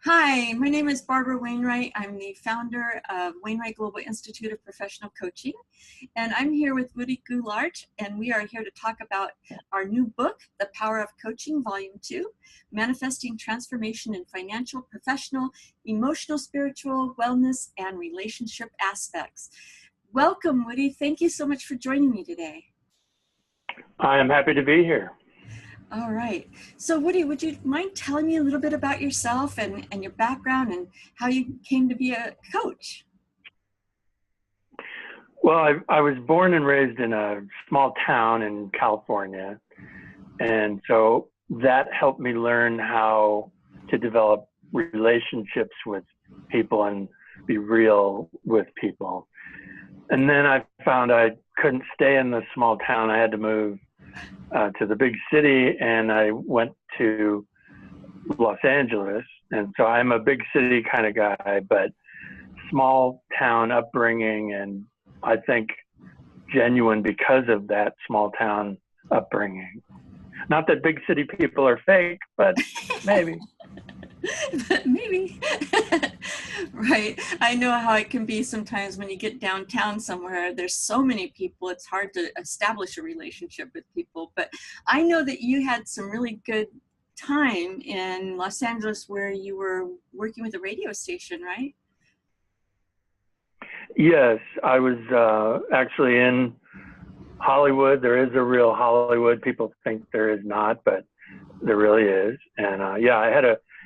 Hi, my name is Barbara Wainwright. I'm the founder of Wainwright Global Institute of Professional Coaching, and I'm here with Woody Goulart, and we are here to talk about our new book, The Power of Coaching, Volume 2, Manifesting Transformation in Financial, Professional, Emotional, Spiritual, Wellness, and Relationship Aspects. Welcome, Woody. Thank you so much for joining me today. I am happy to be here. All right. So Woody, would you mind telling me a little bit about yourself and your background and how you came to be a coach? Well, I was born and raised in a small town in California. And so that helped me learn how to develop relationships with people and be real with people. And then I found I couldn't stay in the small town. I had to move to the big city, and I went to Los Angeles. And so I'm a big city kind of guy, but small town upbringing, and I think genuine because of that small town upbringing. Not that big city people are fake, but maybe. Maybe. Right. I know how it can be sometimes when you get downtown somewhere. There's so many people, it's hard to establish a relationship with people. But I know that you had some really good time in Los Angeles where you were working with a radio station, right? Yes, I was actually in Hollywood. There is a real Hollywood. People think there is not, but there really is. And yeah,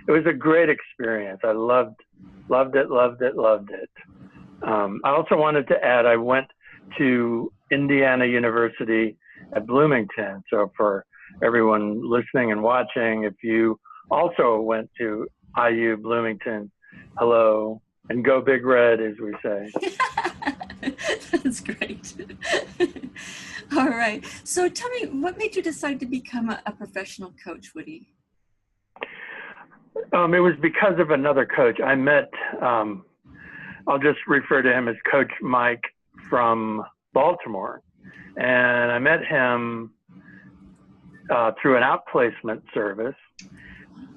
it was a great experience. I loved it. I also wanted to add, I went to Indiana University at Bloomington. So for everyone listening and watching, if you also went to IU Bloomington, hello, and go Big Red, as we say. That's great. All right. So tell me, what made you decide to become a professional coach, Woody? It was because of another coach. I met, I'll just refer to him as Coach Mike from Baltimore. And I met him through an outplacement service.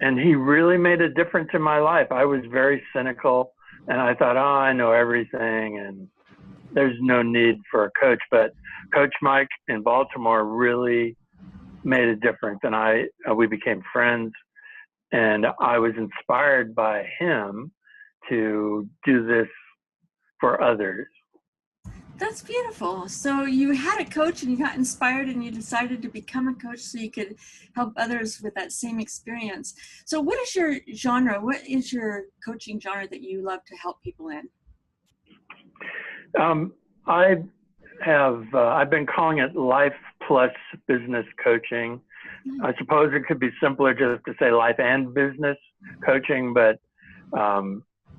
And he really made a difference in my life. I was very cynical, and I thought, oh, I know everything, and there's no need for a coach. But Coach Mike in Baltimore really made a difference, and we became friends. And I was inspired by him to do this for others. That's beautiful. So you had a coach and you got inspired and you decided to become a coach so you could help others with that same experience. So what is your genre? What is your coaching genre that you love to help people in? I've been calling it life plus business coaching. I suppose it could be simpler just to say life and business coaching, but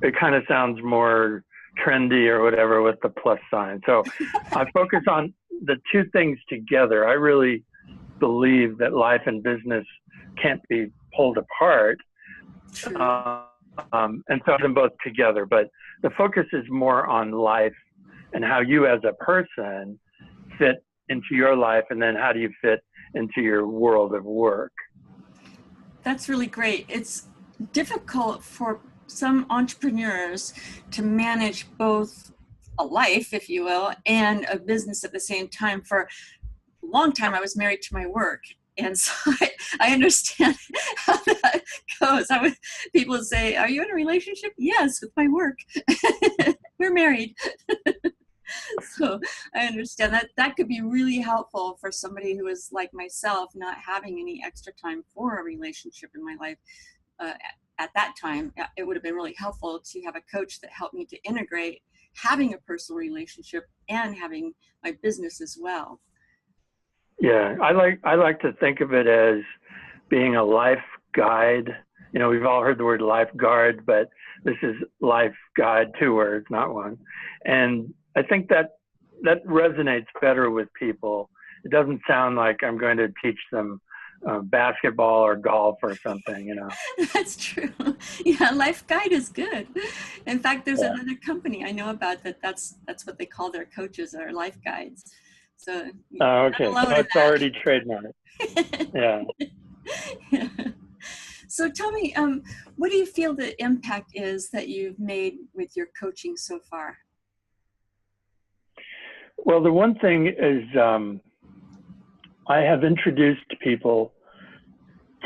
it kind of sounds more trendy or whatever with the plus sign. So I focus on the two things together. I really believe that life and business can't be pulled apart. And so them both together, but the focus is more on life and how you as a person fit into your life, and then how do you fit into your world of work. That's really great. It's difficult for some entrepreneurs to manage both a life, if you will, and a business at the same time. For a long time, I was married to my work. And so I understand how that goes. People would say, are you in a relationship? Yes, with my work. We're married. So I understand that could be really helpful for somebody who is like myself, not having any extra time for a relationship in my life. At that time, it would have been really helpful to have a coach that helped me to integrate having a personal relationship and having my business as well. Yeah, I like to think of it as being a life guide. You know, we've all heard the word lifeguard, but this is life guide, 2 words, not one. And I think that resonates better with people. It doesn't sound like I'm going to teach them basketball or golf or something, you know. That's true. Yeah, life guide is good. In fact, there's another company I know about that's what they call their coaches, are life guides. So okay, so it's already trademarked. Yeah. Yeah. So tell me, what do you feel the impact is that you've made with your coaching so far? Well, the one thing is I have introduced people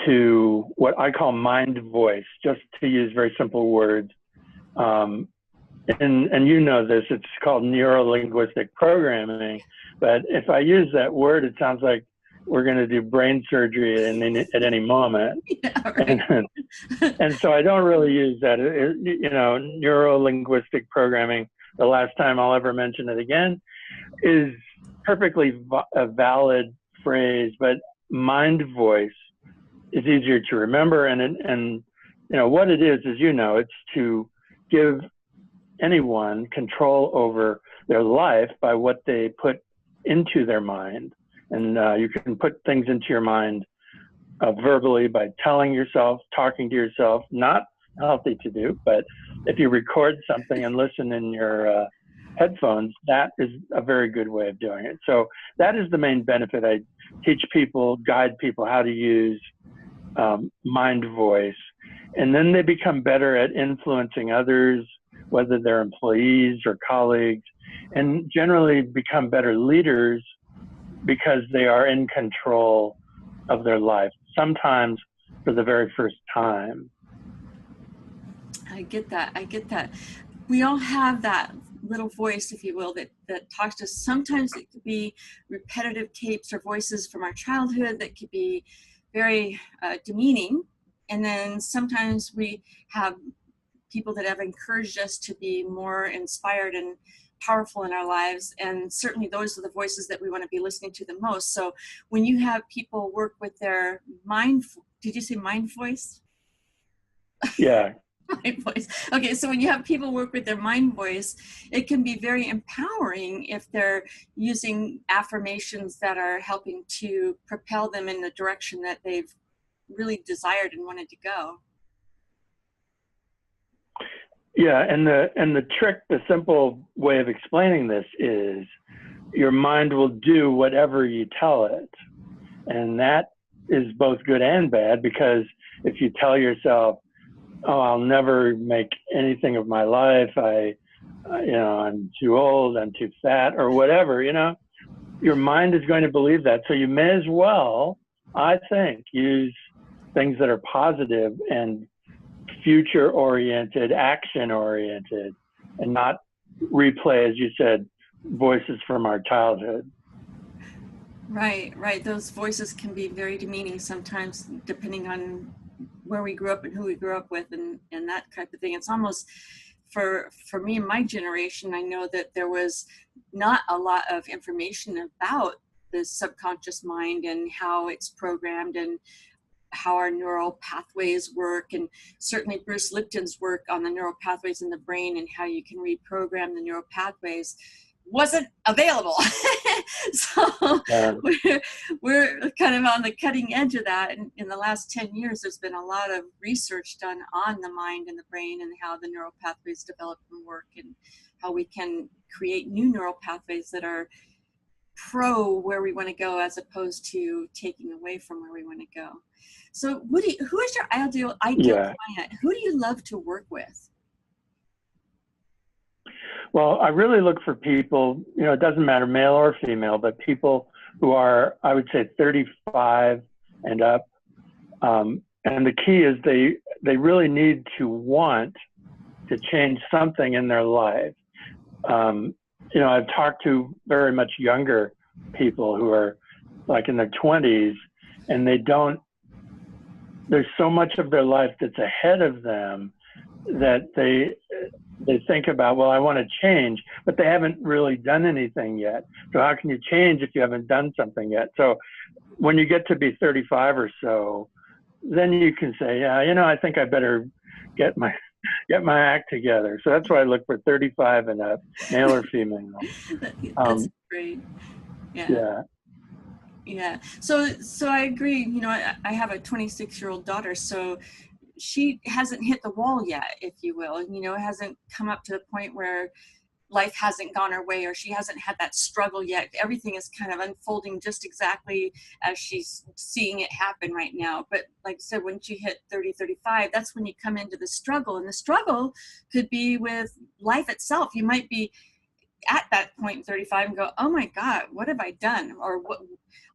to what I call mind voice, just to use very simple words. And you know this, it's called neuro-linguistic programming. But if I use that word, it sounds like we're going to do brain surgery at any moment. Yeah, right. And so I don't really use that. Neuro-linguistic programming, the last time I'll ever mention it again, is perfectly a valid phrase, but mind voice is easier to remember. And what it is, it's to give anyone control over their life by what they put into their mind. And you can put things into your mind verbally by telling yourself, talking to yourself, not healthy to do, but if you record something and listen in your headphones, that is a very good way of doing it. So that is the main benefit. I teach people, guide people how to use mind voice, and then they become better at influencing others, whether they're employees or colleagues, and generally become better leaders because they are in control of their life, sometimes for the very first time. I get that. We all have that little voice, if you will, that talks to us. Sometimes it could be repetitive tapes or voices from our childhood that could be very demeaning. And then sometimes we have people that have encouraged us to be more inspired and powerful in our lives. And certainly those are the voices that we want to be listening to the most. So when you have people work with their mind, did you say mind voice? Yeah. Mind voice. Okay, so when you have people work with their mind voice, it can be very empowering if they're using affirmations that are helping to propel them in the direction that they've really desired and wanted to go. Yeah, and the trick, the simple way of explaining this is your mind will do whatever you tell it. And that is both good and bad, because if you tell yourself, oh, I'll never make anything of my life, I'm too old, I'm too fat, or whatever, your mind is going to believe that. So you may as well, I think, use things that are positive and future-oriented, action-oriented, and not replay, as you said, voices from our childhood. Right. Those voices can be very demeaning sometimes, depending on where we grew up and who we grew up with, and that type of thing. It's almost, for me and my generation, I know that there was not a lot of information about the subconscious mind and how it's programmed and how our neural pathways work. And certainly Bruce Lipton's work on the neural pathways in the brain and how you can reprogram the neural pathways wasn't available. So Yeah. we're kind of on the cutting edge of that. And in the last 10 years, there's been a lot of research done on the mind and the brain and how the neural pathways develop and work, and how we can create new neural pathways that are pro where we want to go, as opposed to taking away from where we want to go. So who is your ideal client? Who do you love to work with? Well, I really look for people, it doesn't matter, male or female, but people who are, I would say, 35 and up. And the key is they really need to want to change something in their life. I've talked to very much younger people who are like in their 20s, and there's so much of their life that's ahead of them that they think about, well, I want to change, but they haven't really done anything yet. So how can you change if you haven't done something yet? So when you get to be 35 or so, then you can say, yeah, I think I better get my act together. So that's why I look for 35 and up, male or female. That's great. Yeah. So I agree. I have a 26-year-old daughter, so she hasn't hit the wall yet, if you will. Hasn't come up to the point where life hasn't gone her way, or she hasn't had that struggle yet. Everything is kind of unfolding just exactly as she's seeing it happen right now. But like I said, once you hit 30, 35, that's when you come into the struggle. And the struggle could be with life itself. You might be at that point in 35 and go, oh my God, what have I done? Or what,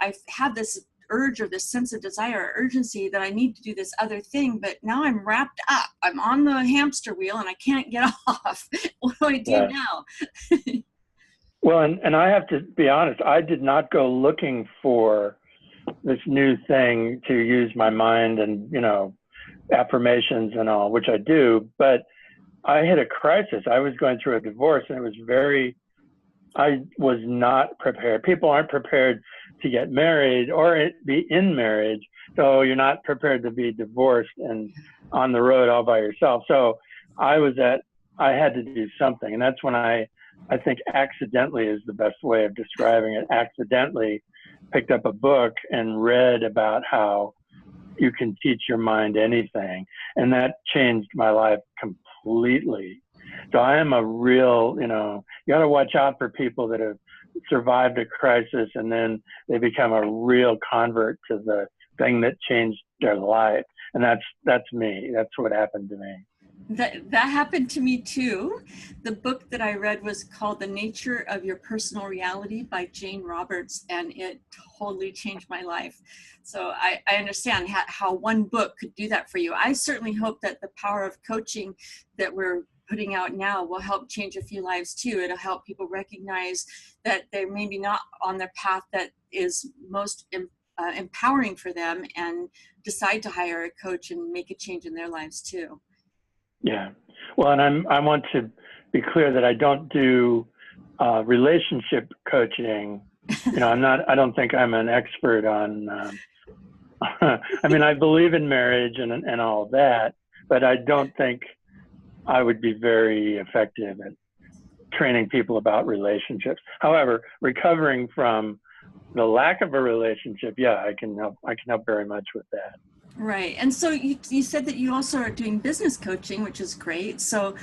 I have this urge or this sense of desire or urgency that I need to do this other thing, but now I'm wrapped up. I'm on the hamster wheel and I can't get off. What do I do now? Well, and I have to be honest, I did not go looking for this new thing to use my mind and, affirmations and all, which I do, but I hit a crisis. I was going through a divorce and I was not prepared. People aren't prepared to get married or be in marriage. So you're not prepared to be divorced and on the road all by yourself. So I had to do something. And that's when I think accidentally is the best way of describing it. Accidentally picked up a book and read about how you can teach your mind anything. And that changed my life completely. So I am a real, you got to watch out for people that have survived a crisis and then they become a real convert to the thing that changed their life. And that's me. That's what happened to me. That happened to me too. The book that I read was called The Nature of Your Personal Reality by Jane Roberts, and it totally changed my life. So I understand how one book could do that for you. I certainly hope that the power of coaching that we're putting out now will help change a few lives too. It'll help people recognize that they're maybe not on the path that is most empowering for them, and decide to hire a coach and make a change in their lives too. Yeah. Well, and I want to be clear that I don't do relationship coaching. I don't think I'm an expert on, I mean, I believe in marriage and all that, but I don't think I would be very effective at training people about relationships. However, recovering from the lack of a relationship, yeah, I can help very much with that. Right. And so you said that you also are doing business coaching, which is great. So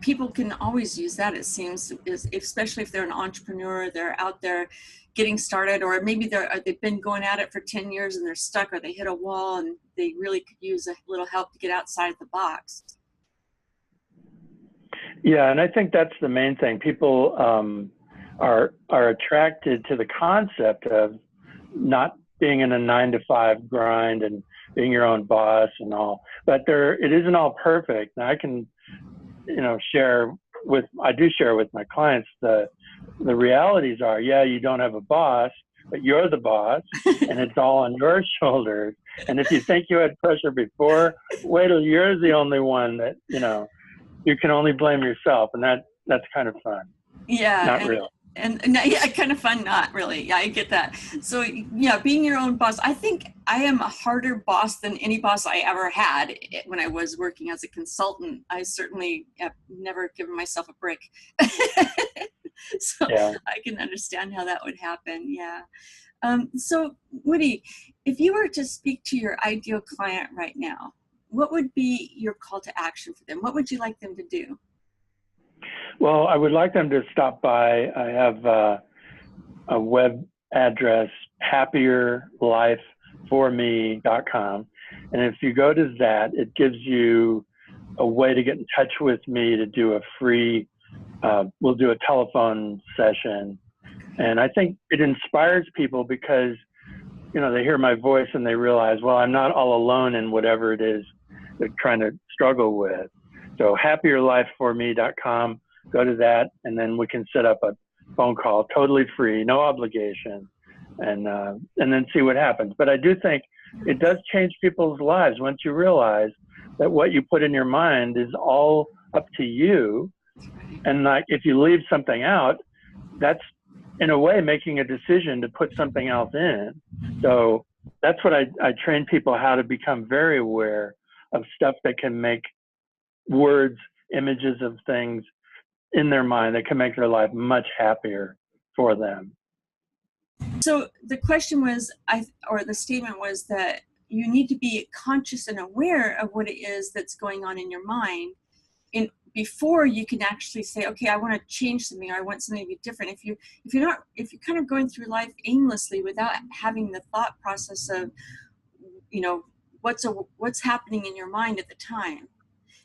people can always use that, it seems, especially if they're an entrepreneur, they're out there getting started, or maybe they've been going at it for 10 years and they're stuck, or they hit a wall and they really could use a little help to get outside the box. Yeah, and I think that's the main thing. People are attracted to the concept of not being in a 9-to-5 grind and being your own boss and all, but it isn't all perfect. Now I can, share with my clients the realities are, yeah, you don't have a boss, but you're the boss and it's all on your shoulders. And if you think you had pressure before, wait till you're the only one that, you can only blame yourself. And that's kind of fun. Yeah. Not real. And yeah, kind of fun, not really. Yeah, I get that. So yeah, being your own boss, I think I am a harder boss than any boss I ever had when I was working as a consultant. I certainly have never given myself a break. So yeah. I can understand how that would happen. Yeah. So Woody, if you were to speak to your ideal client right now, what would be your call to action for them? What would you like them to do? Well, I would like them to stop by. I have a web address, happierlifeforme.com. And if you go to that, it gives you a way to get in touch with me to do a free, we'll do a telephone session. And I think it inspires people because, they hear my voice and they realize, well, I'm not all alone in whatever it is they're trying to struggle with. So happierlifeforme.com. Go to that, and then we can set up a phone call, totally free, no obligation, and then see what happens. But I do think it does change people's lives once you realize that what you put in your mind is all up to you. And like if you leave something out, that's in a way making a decision to put something else in. So that's what I train people how to become very aware of stuff that can make words, images of things in their mind that can make their life much happier for them. So the question was, the statement was that you need to be conscious and aware of what it is that's going on in your mind before you can actually say, okay, I want to change something, or I want something to be different. If you're kind of going through life aimlessly without having the thought process of, you know, what's happening in your mind at the time.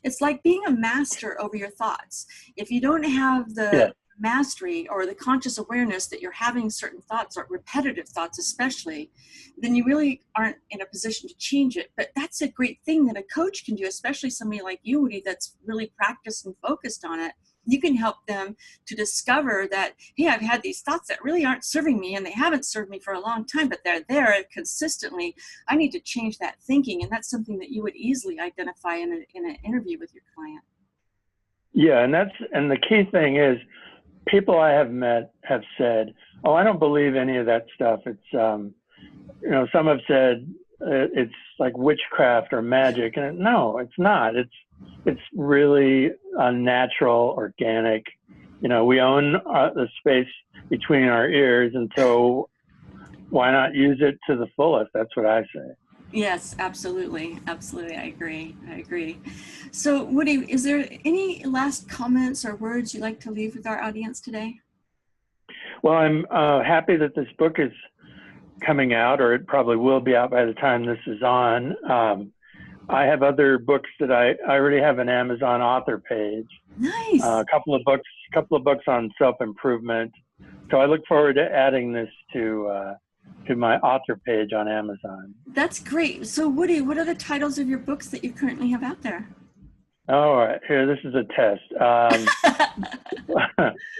It's like being a master over your thoughts. If you don't have the mastery or the conscious awareness that you're having certain thoughts, or repetitive thoughts especially, then you really aren't in a position to change it. But that's a great thing that a coach can do, especially somebody like you, Woody, that's really practiced and focused on it. You can help them to discover that, hey, I've had these thoughts that really aren't serving me, and they haven't served me for a long time, but they're there consistently. I need to change that thinking. And that's something that you would easily identify in an interview with your client. Yeah, and the key thing is, people I have met have said, "Oh, I don't believe any of that stuff." It's, you know, some have said it's like witchcraft or magic, and no, it's not. It's really natural, organic. You know, we own the space between our ears, and so why not use it to the fullest? That's what I say. Yes, absolutely. Absolutely. I agree. So, Woody, is there any last comments or words you'd like to leave with our audience today? Well, I'm happy that this book is coming out, or it probably will be out by the time this is on. I have other books that I already have an Amazon author page. Nice. A couple of books on self-improvement. So I look forward to adding this to my author page on Amazon. That's great. So, Woody, what are the titles of your books that you currently have out there? All right, here, this is a test.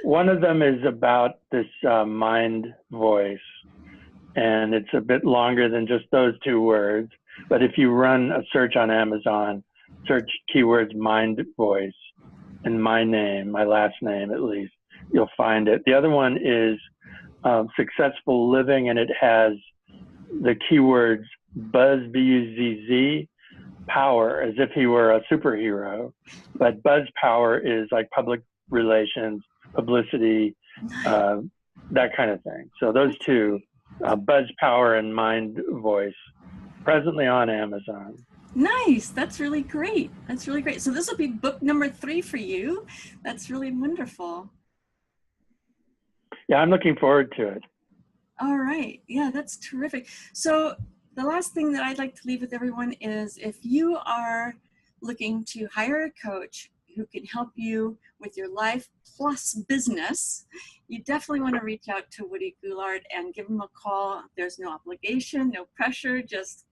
One of them is about this mind voice, and it's a bit longer than just those two words. But if you run a search on Amazon, search keywords mind voice and my name, my last name at least, you'll find it. The other one is successful living, and it has the keywords buzz, B-U-Z-Z, power, as if he were a superhero. But buzz power is like public relations, publicity, that kind of thing. So those two, buzz power and mind voice, presently on Amazon. Nice. That's really great. That's really great. So this will be book number 3 for you. That's really wonderful. Yeah, I'm looking forward to it. All right. Yeah, that's terrific. So the last thing that I'd like to leave with everyone is, if you are looking to hire a coach who can help you with your life plus business, you definitely want to reach out to Woody Goulart and give him a call. There's no obligation, no pressure, just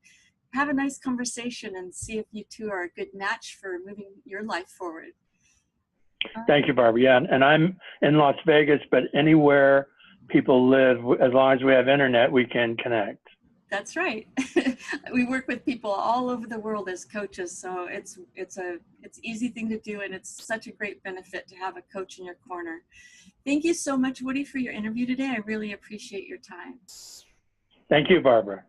have a nice conversation and see if you two are a good match for moving your life forward. Thank you, Barbara. Yeah, and I'm in Las Vegas, but anywhere people live, as long as we have internet, we can connect. That's right. We work with people all over the world as coaches, so it's easy thing to do, and it's such a great benefit to have a coach in your corner. Thank you so much, Woody, for your interview today. I really appreciate your time. Thank you, Barbara.